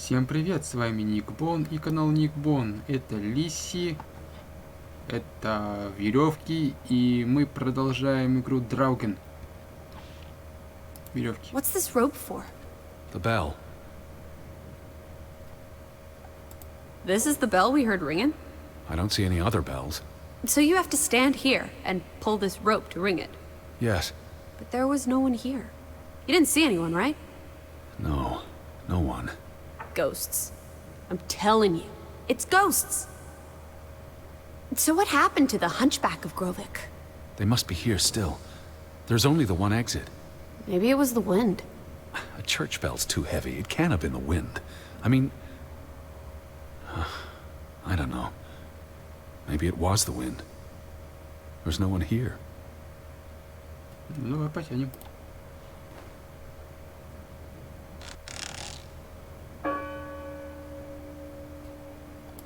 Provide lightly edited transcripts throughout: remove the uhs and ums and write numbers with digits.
Всем привет, с вами Ник Бон и канал Ник Бон. Это Лиси, это веревки, и мы продолжаем игру Draugen. Веревки. What's this rope for? The bell. This is the bell we heard ringing? I don't see any other bells. So you have to stand here and pull this rope to ring it. Yes. But there was no one here. You didn't see anyone, right? No. No one. Ghosts. I'm telling you, it's ghosts. So what happened to the hunchback of Grovik? They must be here still. There's only the one exit. Maybe it was the wind. A church bell's too heavy. It can't have been the wind. I mean... I don't know. Maybe it was the wind. There's no one here. Ну, потянем.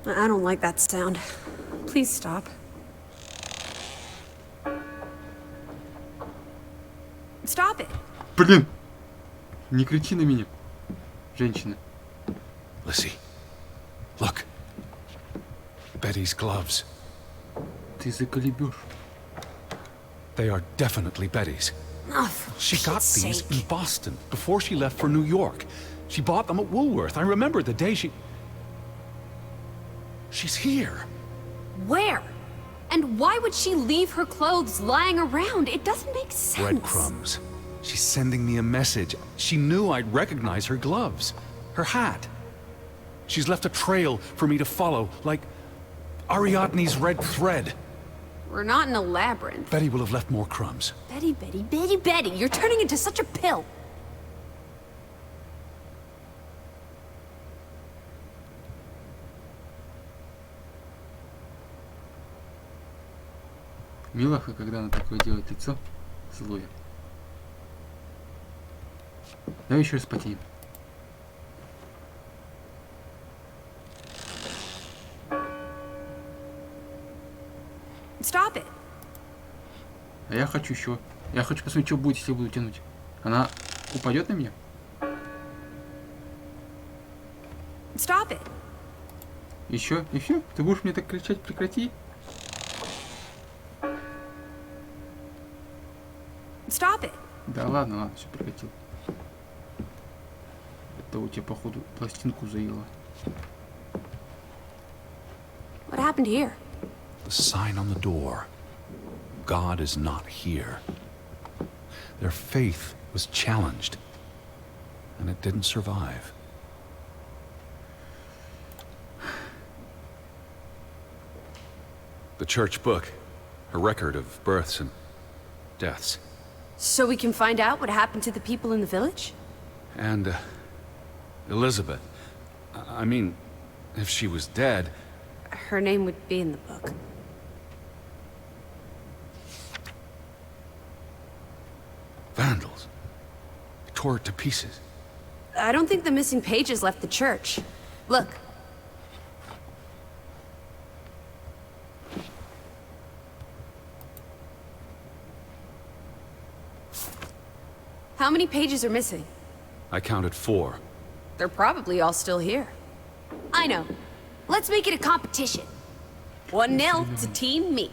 I don't like that sound. Please stop. Stop it. Блин! Не кричи на меня, женщина. Lissy, look. Betty's gloves. Ты заколебешь. They are definitely Betty's. Oh, for She got Pete's these sake. in Boston before she left for New York. She bought them at Woolworth. I remember the day she... She's here. Where? And why would she leave her clothes lying around? It doesn't make sense. Breadcrumbs. She's sending me a message. She knew I'd recognize her gloves. Her hat. She's left a trail for me to follow, like Ariadne's red thread. We're not in a labyrinth. Betty will have left more crumbs. Betty, you're turning into such a pill. Милаха, когда она такое делает лицо злое. Давай еще раз потянем. Stop it. А я хочу еще. Я хочу посмотреть, что будет, если я буду тянуть. Она упадет на меня? Stop it. Еще? И все? Ты будешь мне так кричать, прекрати? Stop it. Да ладно, все прекратил. Это у тебя, походу, пластинку заело. What happened here? The sign on the door. God is not here. Their faith was challenged, and it didn't survive. The church book, a record of births and deaths. So we can find out what happened to the people in the village? And Elizabeth. I mean, if she was dead... Her name would be in the book. Vandals. Tore it to pieces. I don't think the missing pages left the church. Look. How many pages are missing? I counted 4. They're probably all still here. I know. Let's make it a competition. 1-0 to Team Me.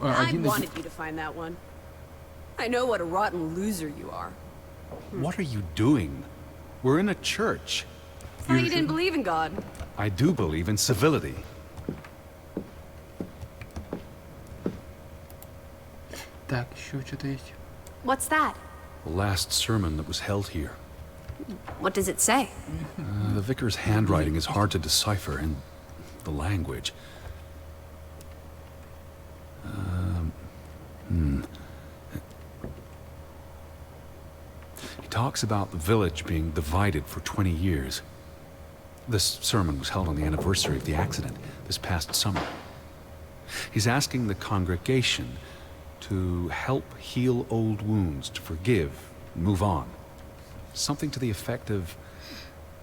I wanted you to find that one. I know what a rotten loser you are. What are you doing? We're in a church. I thought you didn't believe in God. I do believe in civility. Так, еще что-то есть. What's that? The last sermon that was held here. What does it say? The vicar's handwriting is hard to decipher, and the language. He talks about the village being divided for 20 years. This sermon was held on the anniversary of the accident this past summer. He's asking the congregation to help heal old wounds, to forgive, move on. Something to the effect of,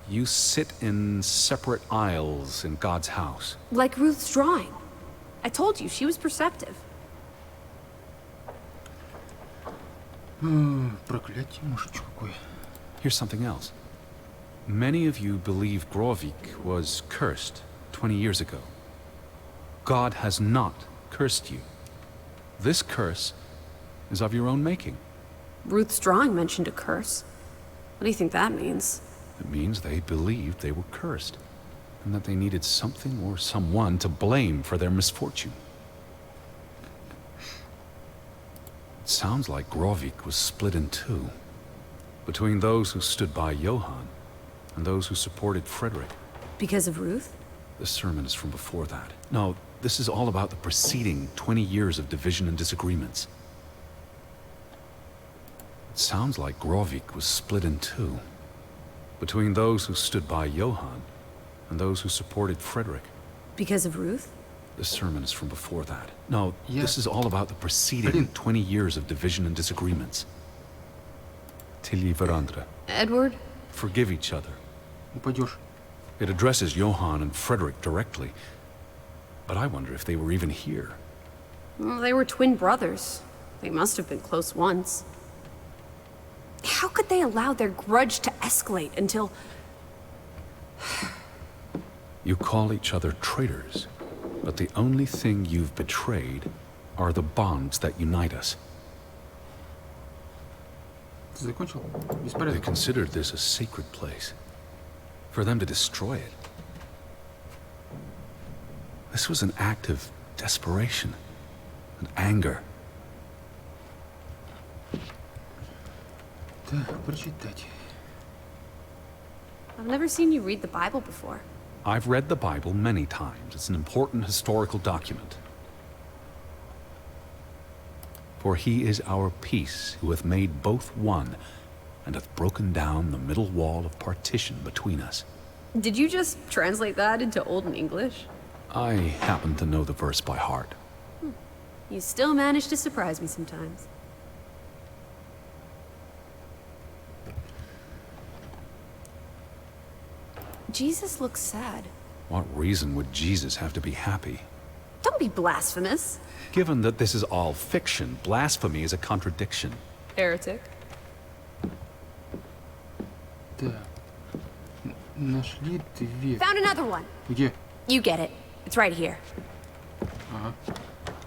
you sit in separate aisles in God's house. Like Ruth's drawing. I told you, she was perceptive. Проклятие, мужичок какое. Here's something else. Many of you believe Grovik was cursed 20 years ago. God has not cursed you. This curse is of your own making. Ruth's drawing mentioned a curse. What do you think that means? It means they believed they were cursed, and that they needed something or someone to blame for their misfortune. It sounds like Grovik was split in two, between those who stood by Johann and those who supported Frederick. Because of Ruth? The sermon is from before that. No, this is all about the preceding 20 years of division and disagreements. It sounds like Grovik was split in two, between those who stood by Johann and those who supported Frederick. Because of Ruth? The sermon is from before that. No, Yeah. this is all about the preceding 20 years of division and disagreements. Tilly Verandra. Edward? Forgive each other. Упадешь. It addresses Johann and Frederick directly. But I wonder if they were even here. Well, they were twin brothers. They must have been close once. How could they allow their grudge to escalate until... You call each other traitors, but the only thing you've betrayed are the bonds that unite us. Ты закончил? They Беспорядок. considered this a sacred place. For them to destroy it. This was an act of desperation and anger. Так, прочитать. I've never seen you read the Bible before. I've read the Bible many times. It's an important historical document. For he is our peace, who hath made both one, and hath broken down the middle wall of partition between us. Did you just translate that into Olden English? I happen to know the verse by heart. You still manage to surprise me sometimes. Jesus looks sad. What reason would Jesus have to be happy? Don't be blasphemous. Given that this is all fiction, blasphemy is a contradiction. Heretic. Так. Нашли две. Found another one. Где? You get it. It's right here. Ага.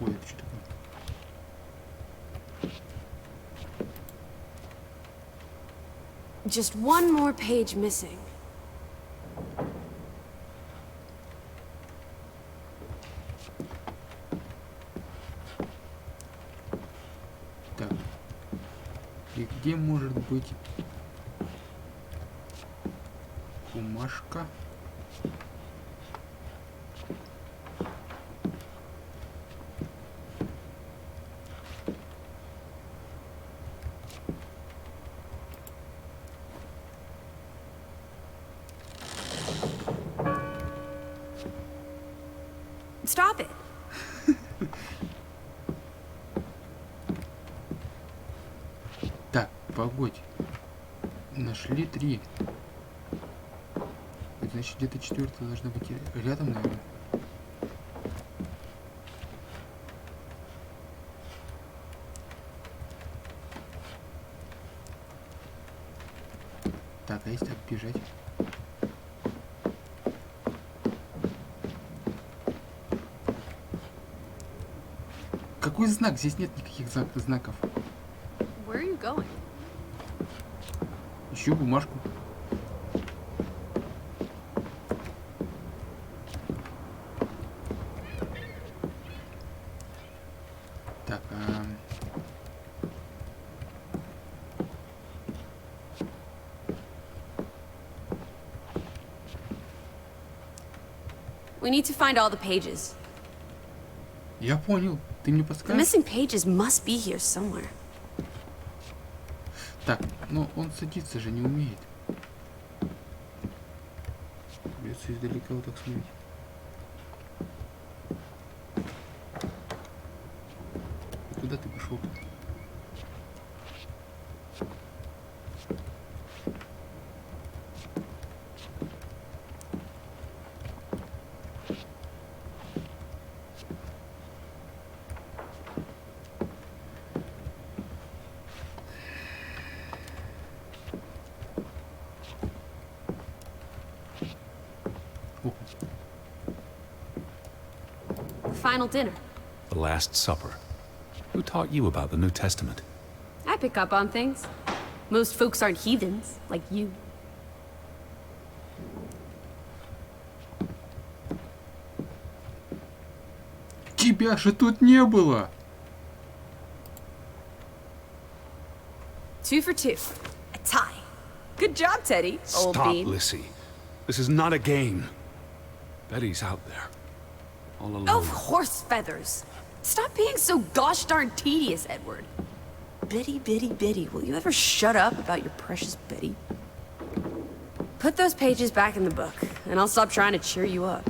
Ой, это что такое? Just one more page missing. Так. И где может быть бумажка? Stop it. Так, погодь. Нашли три. Это значит, где-то четвертая должна быть рядом, наверное. Так, а если так бежать? Какой знак? Здесь нет никаких знаков. Where are you going? Ищу бумажку. Так, We need to find all the pages. я понял. Ты мне The подскажешь? missing pages must be here somewhere. Так, но он садиться же не умеет. Придется издалека вот так смотреть. Куда ты пошел-то? final dinner. The Last Supper. Who taught you about the New Testament? I pick up on things. Most folks aren't heathens, like you. Тебя же тут не было! 2 for 2. A tie. Good job, Teddy, old Stop, bean. Lissy. This is not a game. Betty's out there. All alone. Oh, horse feathers. Stop being so gosh darn tedious, Edward. Biddy, biddy, biddy. Will you ever shut up about your precious Betty? Put those pages back in the book, and I'll stop trying to cheer you up.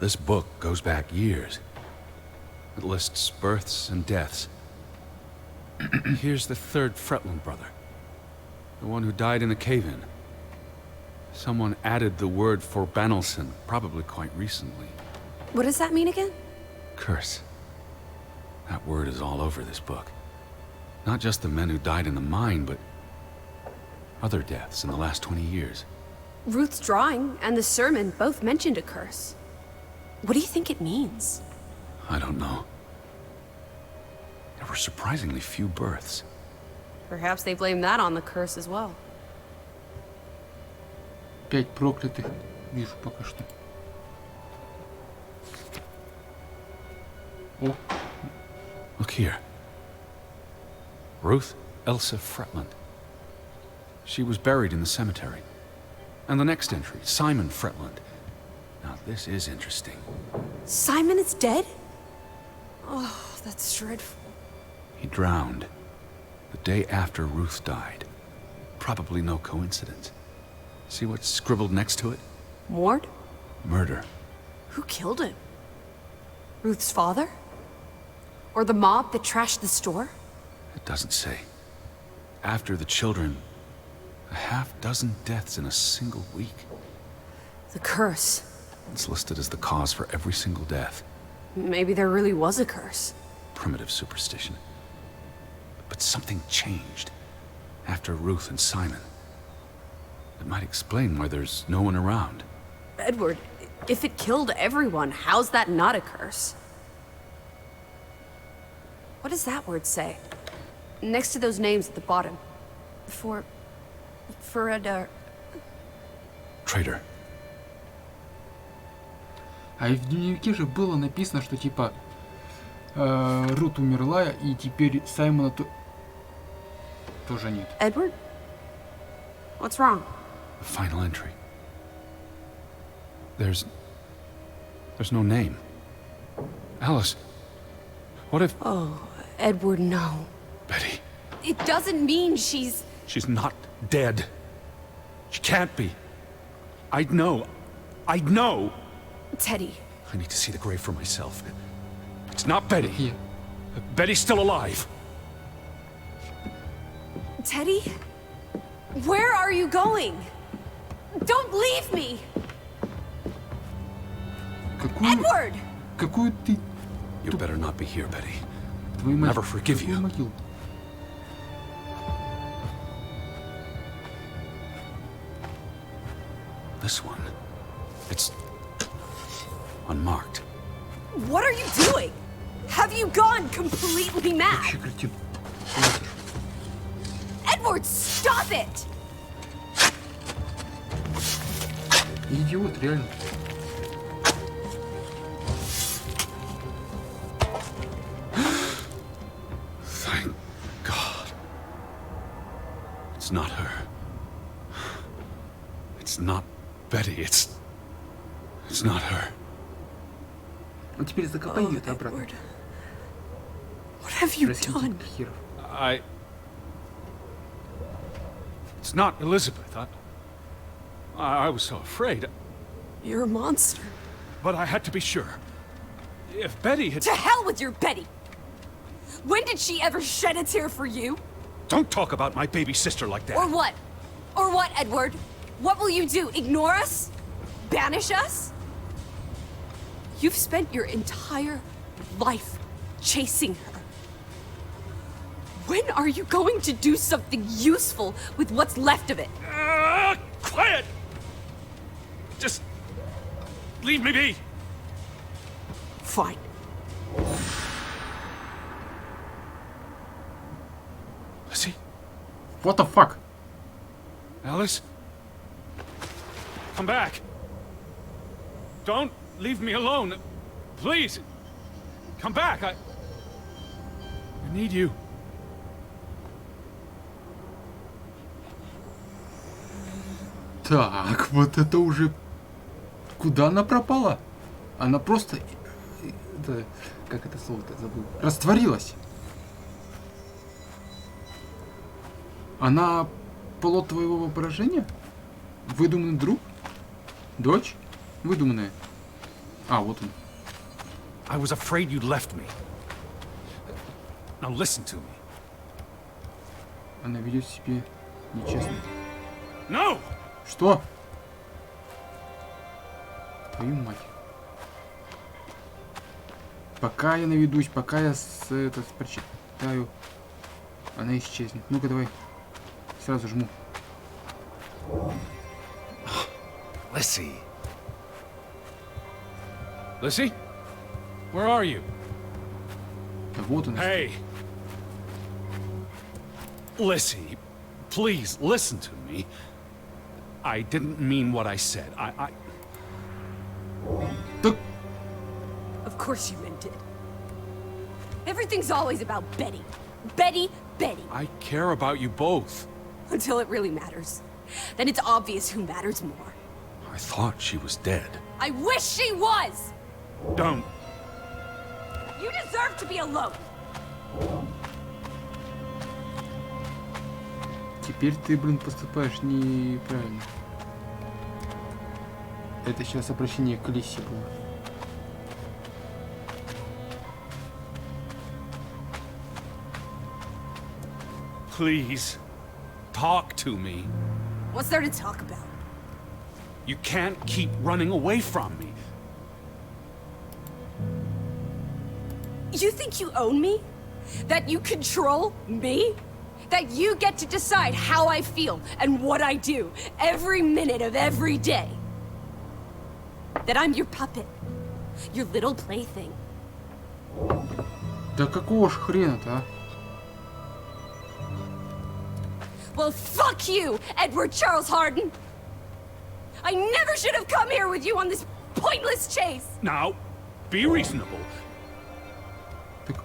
This book goes back years. It lists births and deaths. Here's the 3rd Fretland brother. The one who died in the cave-in. Someone added the word for Banelson, probably quite recently. What does that mean again? Curse. That word is all over this book. Not just the men who died in the mine, but other deaths in the last 20 years. Ruth's drawing and the sermon both mentioned a curse. What do you think it means? I don't know. There were surprisingly few births. Perhaps they blame that on the curse as well. 5 проклятых. Вижу пока что. О, Look here. Ruth Elsa Fretland. She was buried in the cemetery. And the next entry, Simon Fretland. Now this is interesting. Simon is dead? Oh, that's dreadful. He drowned the day after Ruth died. Probably no coincidence. See what's scribbled next to it? Mord? Murder. Who killed him? Ruth's father? Or the mob that trashed the store? It doesn't say. After the children, a half-dozen deaths in a single week. The curse. It's listed as the cause for every single death. Maybe there really was a curse. Primitive superstition. But something changed after Ruth and Simon. It might explain why there's no one around. Edward, if it killed everyone, how's that not a curse? What does that word say? Next to those names at the bottom. For a... Traitor. а в дневнике же было написано, что типа Рут умерла, и теперь Саймона тоже нет. Edward? What's wrong? The final entry. There's no name. Alice, what if... Oh, Edward, no. Betty, It doesn't mean she's... she's not dead. She can't be. I'd know. Teddy. I need to see the grave for myself. It's not Betty. Here. Betty's still alive. Teddy? Where are you going? Don't leave me! Edward! Какую ты... You better not be here, Betty. Твою мать, Never forgive какую you. могилу? This one. It's unmarked. What are you doing? Have you gone completely mad? Вообще кретин. Edward, stop it! Идиот, реально. Thank God. It's not her. It's not Betty. It's not her. Ну теперь закопай ее обратно. Edward. What have you Красивый done? херов. It's not Elizabeth. I was so afraid. You're a monster. But I had to be sure. If Betty had... To hell with your Betty! When did she ever shed a tear for you? Don't talk about my baby sister like that. Or what? Or what, Edward? What will you do? Ignore us? Banish us? You've spent your entire life chasing her. When are you going to do something useful with what's left of it? Quiet! Just leave me be. Fine. Lizzie? What the fuck? Alice? Come back. Don't leave me alone. Please. Come back. I need you. Так, вот это уже... Куда она пропала? Она просто... Это... Как это слово-то забыл? Растворилась. Она плод твоего воображения? Выдуманный друг? Дочь? Выдуманная. А, вот он. I was afraid you'd left me. Now listen to me. Она ведет себя нечестно. No! Что? Твою мать. Пока я наведусь, пока я прочитаю, она исчезнет. Ну-ка, давай. Сразу жму. Lizzie. Lizzie? Where are you? Да вот она. Hey. Lizzie, please listen to me. I didn't mean what I said. Так, Of course you meant it. Everything's always about Betty. Betty, Betty. I care about you both. Until it really matters. Then it's obvious who matters more. I thought she was dead. I wish she was! Don't. You deserve to be alone. теперь ты, блин, поступаешь неправильно. Это сейчас обращение к Лисе было. Please, talk to me. What's there to talk about? You can't keep running away from me. You think you own me? That you control me? That you get to decide how I feel and what I do every minute of every day? That I'm your puppet, your little plaything. Да какого ж хрена-то, а? Well, fuck you, Edward Charles Harden! I never should have come here with you on this pointless chase! Now, be reasonable. Так...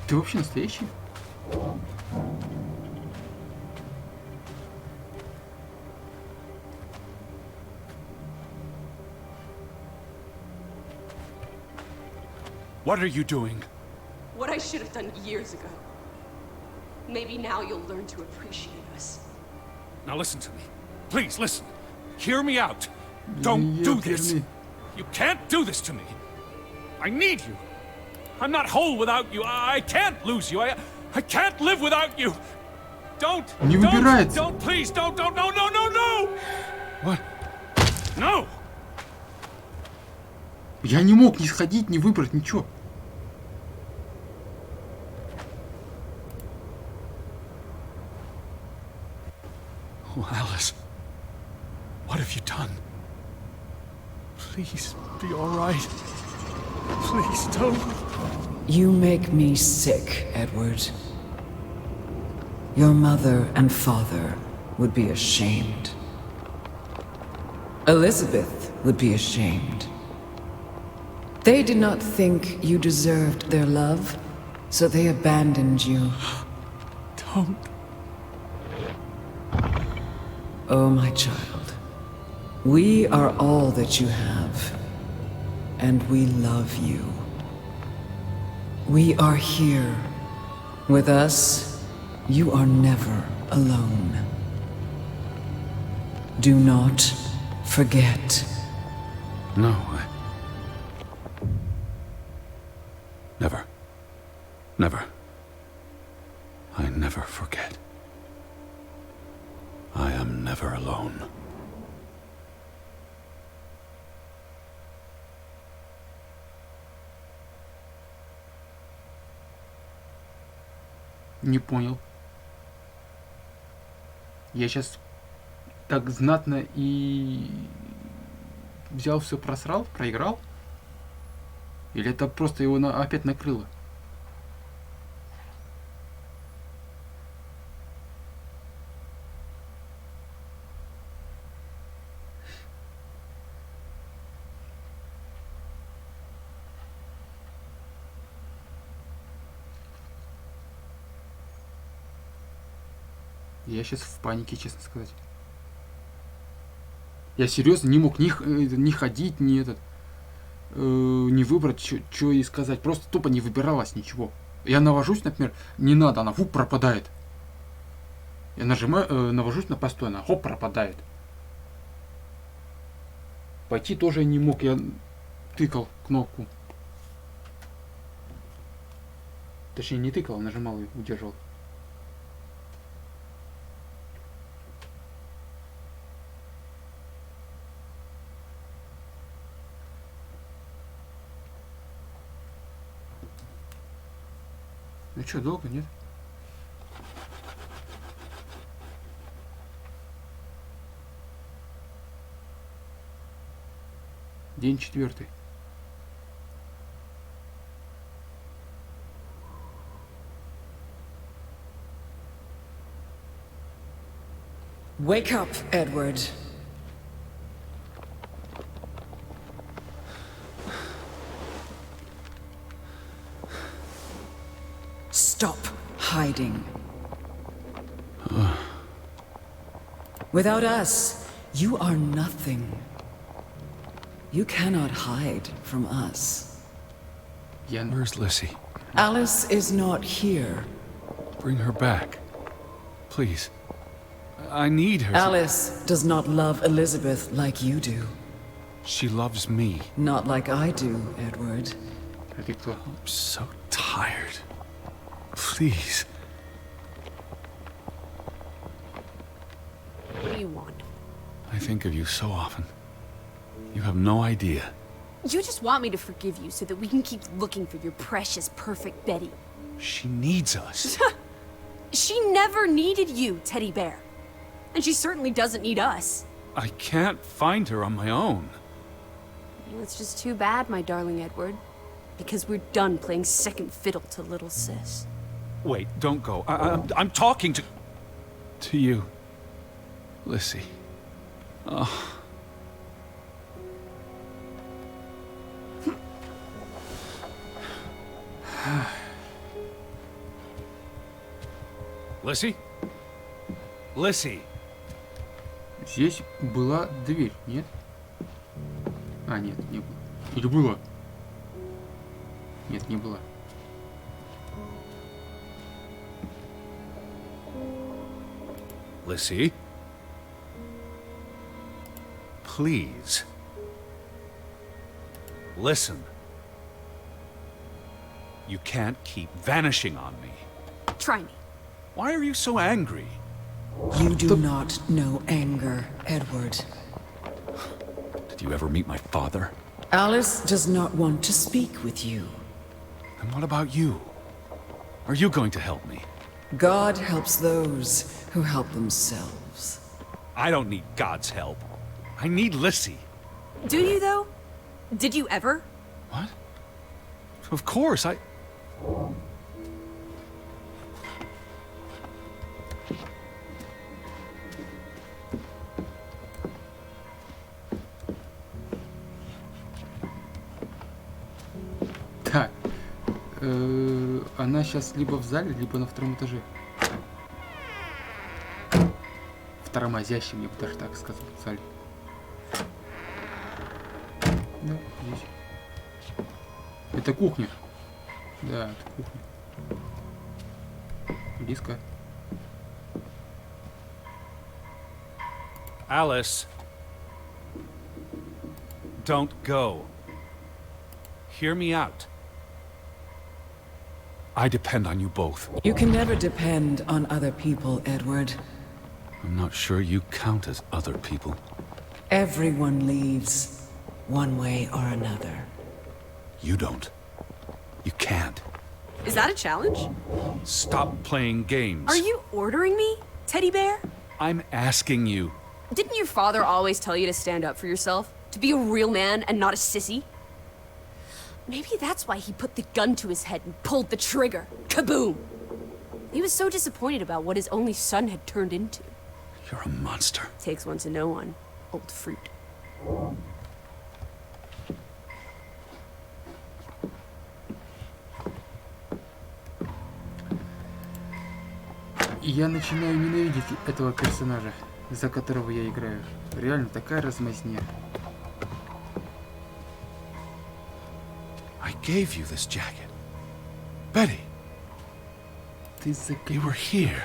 Ты вообще настоящий? What are you doing? What I should have done years ago. Maybe now you'll learn to appreciate us. Now listen to me. Please, listen. Hear me out. Don't do this. You can't do this to me. I need you. I'm not whole without you. I can't lose you. I can't live without you. Don't. Не выбирается. Don't, please, don't, no, no, no. What? No. Я не мог ни сходить, ни выбрать, ничего. Oh, Alice. What have you done? Please, be all right. Please, don't. You make me sick, Edward. Your mother and father would be ashamed. Elizabeth would be ashamed. They did not think you deserved their love, so they abandoned you. Don't. Oh, my child. We are all that you have, and we love you. We are here. With us, you are never alone. Do not forget. No, Never. Never. I never forget. I am never alone. Не понял. Я сейчас так знатно и взял все, просрал, проиграл? Или это просто его опять накрыло? Я сейчас в панике, честно сказать. Я серьезно не мог ни ходить, не выбрать, что ей сказать. Просто тупо не выбиралось ничего. Я навожусь, например, не надо, она фу, пропадает. Я нажимаю, навожусь на постоянно, хоп, пропадает. Пойти тоже не мог, я тыкал кнопку. Точнее, не тыкал, а нажимал и удерживал. Ну что, долго, нет? День 4. Wake up, Edward. Stop hiding. Without us, you are nothing. You cannot hide from us. Where's Lissy? Alice is not here. Bring her back. Please. I need her. Alice does not love Elizabeth like you do. She loves me. Not like I do, Edward. А ты кто? I'm so tired. Please. What do you want? I think of you so often. You have no idea. You just want me to forgive you so that we can keep looking for your precious, perfect Betty. She needs us. She never needed you, Teddy Bear. And she certainly doesn't need us. I can't find her on my own. Well, it's just too bad, my darling Edward. Because we're done playing second fiddle to little sis. Wait, don't go. I'm talking to you, Lissy. Oh. Lissy? Lissy? Здесь была дверь, нет? А, нет, не было. Или было? Нет, не было. Lissy? Please. Listen. You can't keep vanishing on me. Try me. Why are you so angry? You do not know anger, Edward. Did you ever meet my father? Alice does not want to speak with you. And what about you? Are you going to help me? God helps those who help themselves. I don't need God's help. I need Lissy. Do you, though? Did you ever? What? Of course, Так. Она сейчас либо в зале, либо на втором этаже. В тормозящем, я бы даже так сказал, зале. Да, здесь. Это кухня. Да, это кухня. Близко. Alice. Don't go. Hear me out. I depend on you both. You can never depend on other people, Edward. I'm not sure you count as other people. Everyone leaves, one way or another. You don't. You can't. Is that a challenge? Stop playing games. Are you ordering me, teddy bear? I'm asking you. Didn't your father always tell you to stand up for yourself? To be a real man and not a sissy? Maybe that's why he put the gun to his head and pulled the trigger. Kaboom! He was so disappointed about what his only son had turned into. You're a monster. Takes one to know one. Old fruit. И я начинаю ненавидеть этого персонажа, за которого я играю. Реально такая размазня. I gave you this jacket. Betty, Ты you were here.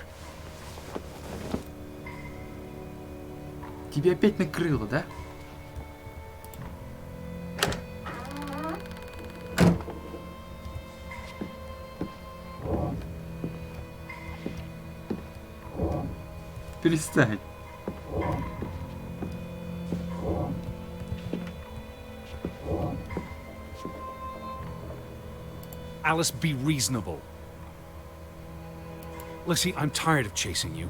Тебя опять накрыло, да? Перестань. Alice, be reasonable. Lissy, I'm tired of chasing you.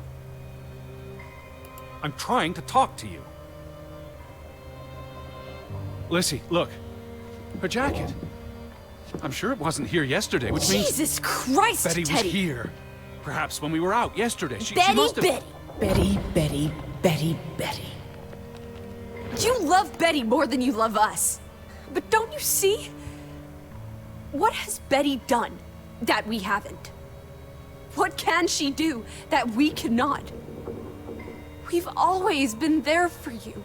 I'm trying to talk to you. Lissy, look. Her jacket. I'm sure it wasn't here yesterday, which means Jesus Christ, Betty was Teddy! here. Perhaps when we were out yesterday. She Betty, must have... Betty! Betty. You love Betty more than you love us. But don't you see? What has Betty done that we haven't? What can she do that we cannot? We've always been there for you.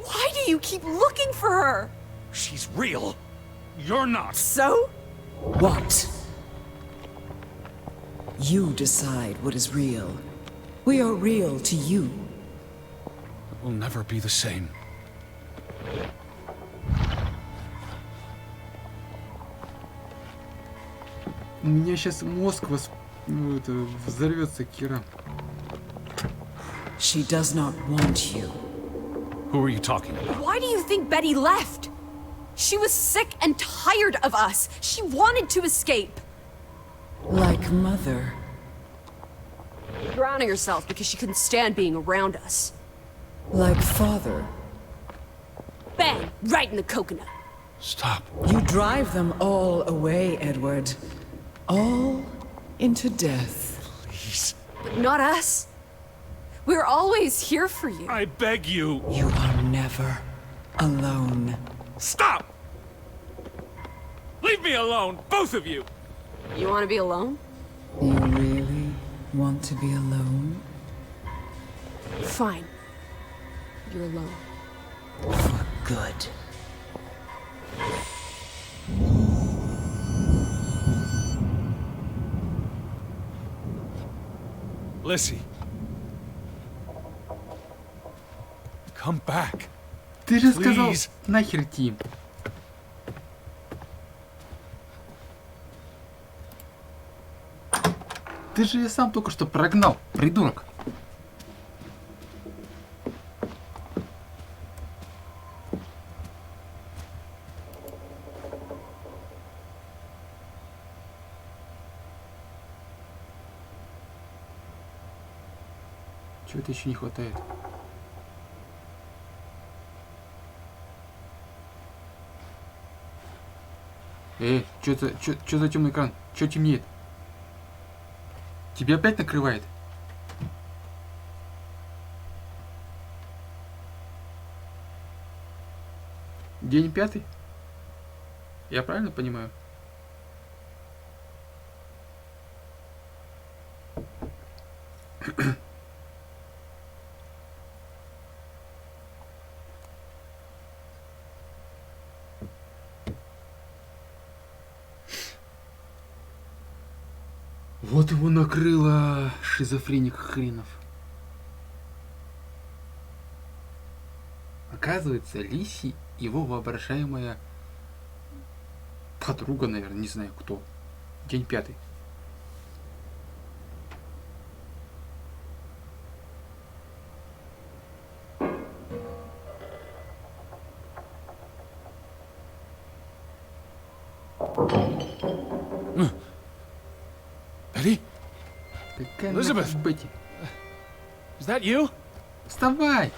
Why do you keep looking for her? She's real. You're not. So? What? You decide what is real. We are real to you. We'll never be the same. У меня сейчас мозг взорвется, Кира. She does not want you. Who are you talking about? Why do you think Betty left? She was sick and tired of us. She wanted to escape. Like Mother. Drowning herself because she couldn't stand being around us. Like Father. Bang! Right in the coconut. Stop. You drive them all away, Edward. All into death. Please. But not us. We're always here for you. I beg you. You are never alone. Stop! Leave me alone, both of you! You want to be alone? You really want to be alone? Fine. You're alone. For good. Lissy. Come back. Ты же сказал, Please. нахер идти. Ты же я сам только что прогнал, придурок. Чего-то еще не хватает. Чё за темный экран? Чё темнеет? Тебя опять накрывает? День 5? Я правильно понимаю? Вот его накрыло, шизофреник хренов. Оказывается, Лиси его воображаемая подруга, наверное, не знаю кто. День 5. Betty? Какая Elizabeth! нахуй Бетти? Is that you? Вставай!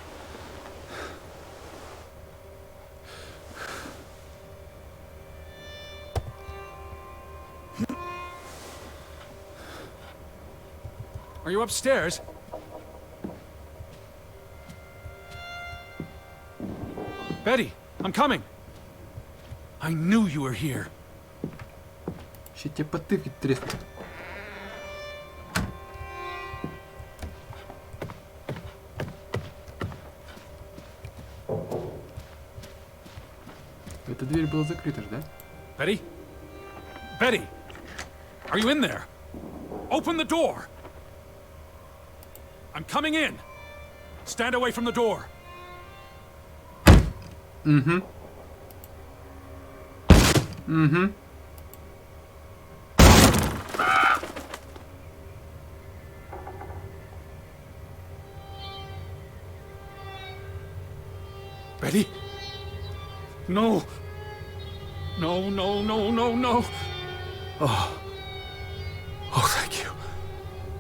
Are you upstairs? Betty, I'm coming. I knew you were here. Сейчас тебе потыки треснут. Эта дверь была закрыта ж, да? Betty? Betty! Are you in there? Open the door! I'm coming in! Stand away from the door! Угу. Угу. Betty? No! No, no, no, no, no! Oh. Oh, thank you.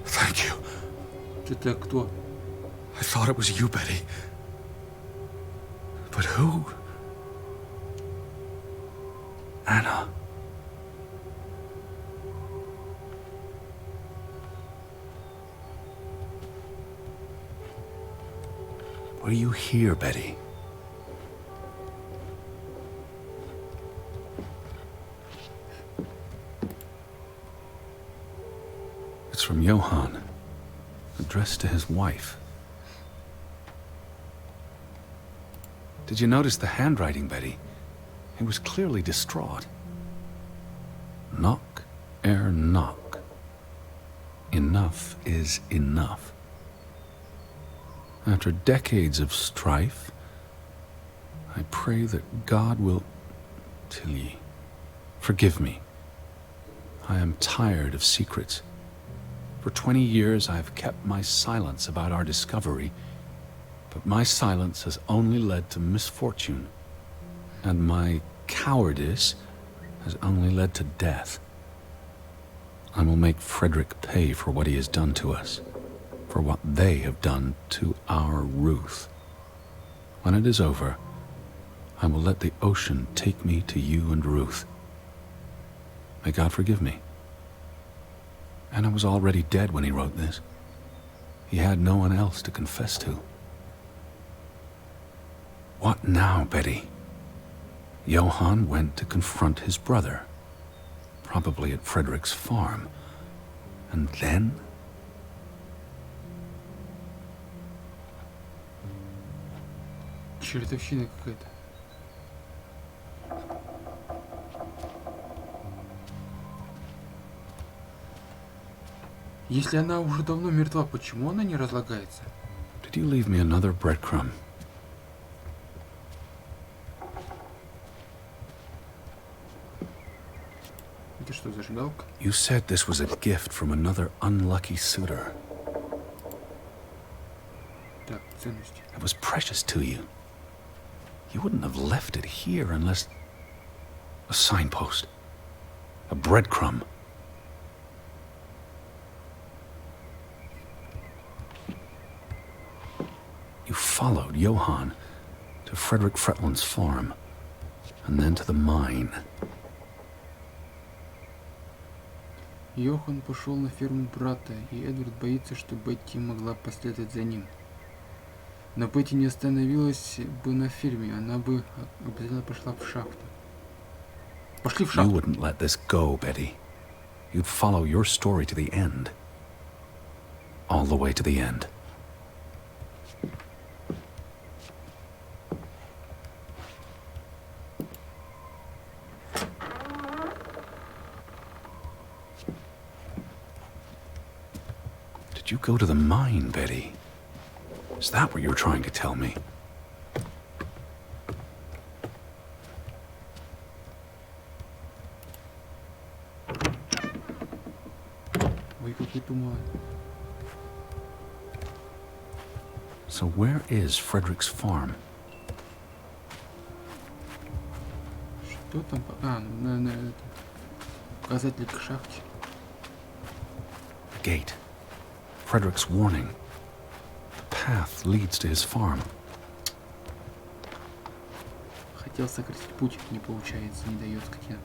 Thank you. Это кто? I thought it was you, Betty. But who? Anna. Were you here, Betty? It's from Johann, addressed to his wife. Did you notice the handwriting, Betty? He was clearly distraught. Knock, ere knock. Enough is enough. After decades of strife, I pray that God will... Tilly, forgive me. I am tired of secrets. For 20 years I've kept my silence about our discovery, but my silence has only led to misfortune, and my cowardice has only led to death. I will make Frederick pay for what he has done to us, for what they have done to our Ruth. When it is over, I will let the ocean take me to you and Ruth. May God forgive me. Anna was already dead when he wrote this. He had no one else to confess to. What now, Betty? Johann went to confront his brother, probably at Frederick's farm. And then? Чертовщина какая-то. Если она уже давно мертва, почему она не разлагается? Did you leave me another breadcrumb? Это что, зажигалка? You said this was a gift from another unlucky suitor. Так, ценности. It was precious to you. You wouldn't have left it here unless... A signpost. A breadcrumb. You followed Johann to Frederick Fretland's farm, and then to the mine. Йохан пошел на ферму брата, и Эдвард боится, что Бетти могла последовать за ним. Но Бетти не остановилась бы на ферме, она бы обязательно пошла в шахту. Пошли в You шахту. wouldn't let this go, Betty. You'd follow your story to the end. All the way to the end. Did you go to the mine, Betty? Is that what you're trying to tell me? Ой, какой туман. So where is Frederick's farm? Что там? А, ну, наверное, это... Указатель к шахте. gate. Frederick's warning. The path leads to his farm. Хотел сократить путь, не получается, не дает скотина.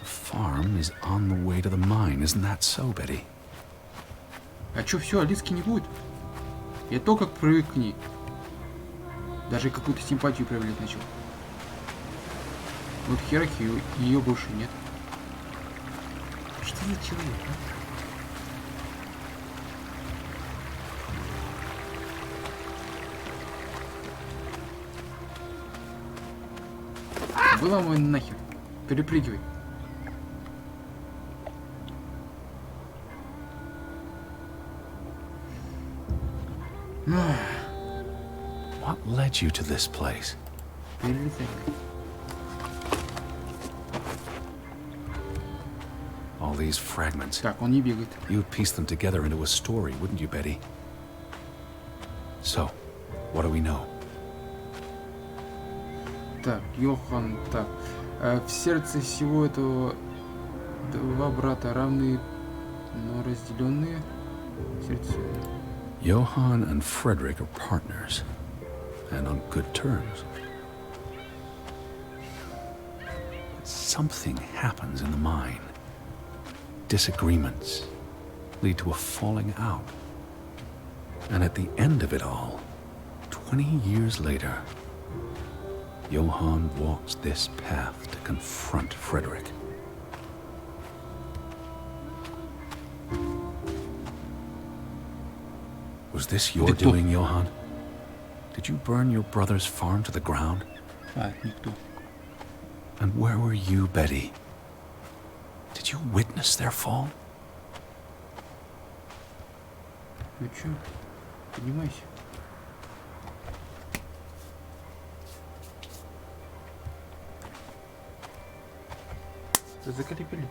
The farm is on the way to the mine, isn't that so, Betty? А чё, все, Алиски не будет? Я только привык к ней. Даже какую-то симпатию проявлять начал. Вот Херахи, ее больше нет. Что за человек, а? Выламывай нахер. Перепрыгивай. What led you to this place? Перелезай. All these fragments. Так, он не бегает. You'd piece them together into a story, wouldn't you, Betty? So, what do we know? Так, Йохан, так. В сердце всего этого два брата равные, но разделенные. Сердце. Johann and Frederick are partners, and on good terms. Something happens in the mine. Disagreements lead to a falling out. And at the end of it all, 20 years later, Johann walks this path to confront Frederick. Was this your doing, Johann? Did you burn your brother's farm to the ground? А, никто. And where were you, Betty? Did you witness their fall? Ну чё, поднимайся. Закрепили.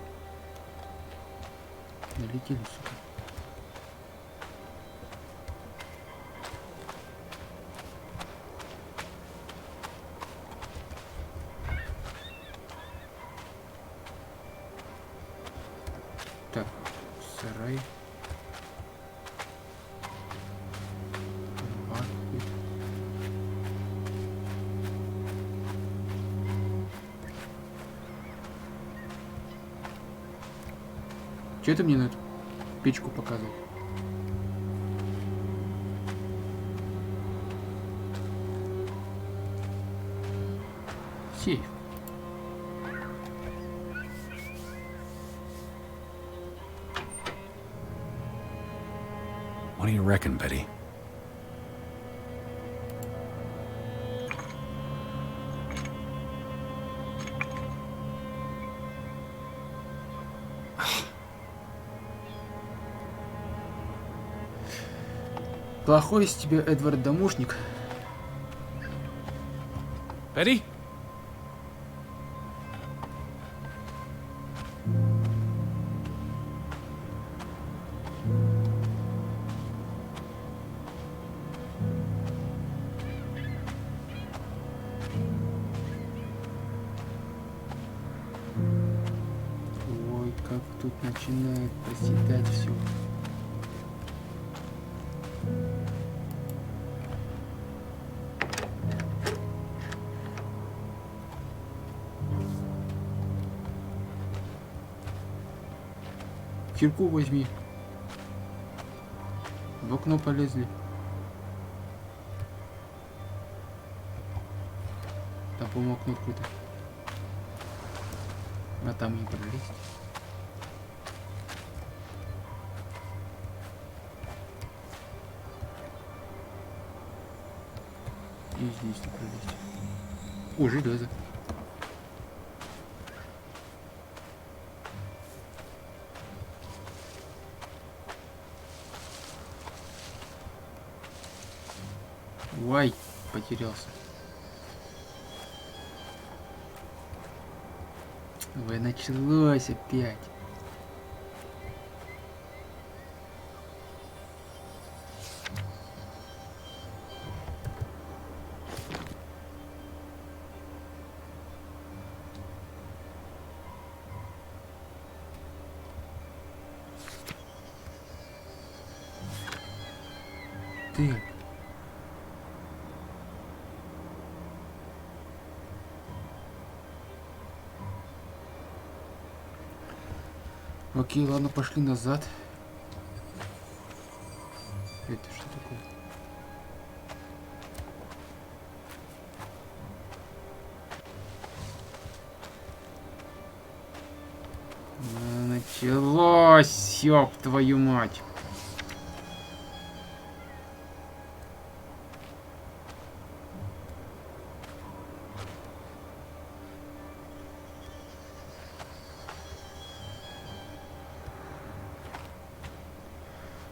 Налетели, сука. Так, сарай. Арку. Че ты мне на эту печку показывал? Сейф. What do you reckon, Betty? Плохой из тебя, Эдвард, домушник. Betty? Ой, как тут начинает проседать все. Кирку возьми. В окно полезли. Там, по-моему, окно открыто. А там не пролезть. И здесь не пролезть. О, железо. Вай, потерялся. Ой, началось опять. цель. Окей, ладно, пошли назад. Это что такое? Началось, ёб твою мать.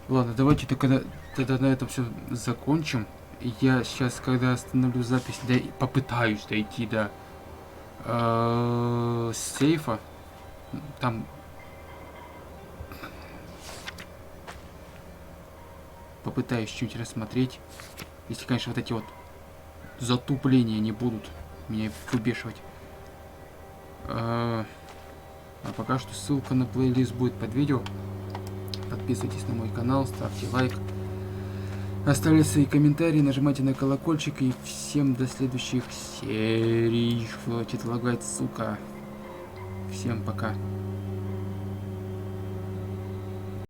Ладно, давайте тогда на этом все закончим. Я сейчас, когда остановлю запись, попытаюсь дойти до сейфа. Там попытаюсь чуть рассмотреть. Если, конечно, вот эти вот затупления не будут меня выбешивать. А пока что ссылка на плейлист будет под видео. Подписывайтесь на мой канал, ставьте лайк, оставляйте свои комментарии, нажимайте на колокольчик и всем до следующих серий. Хватит лагать, сука. Всем пока.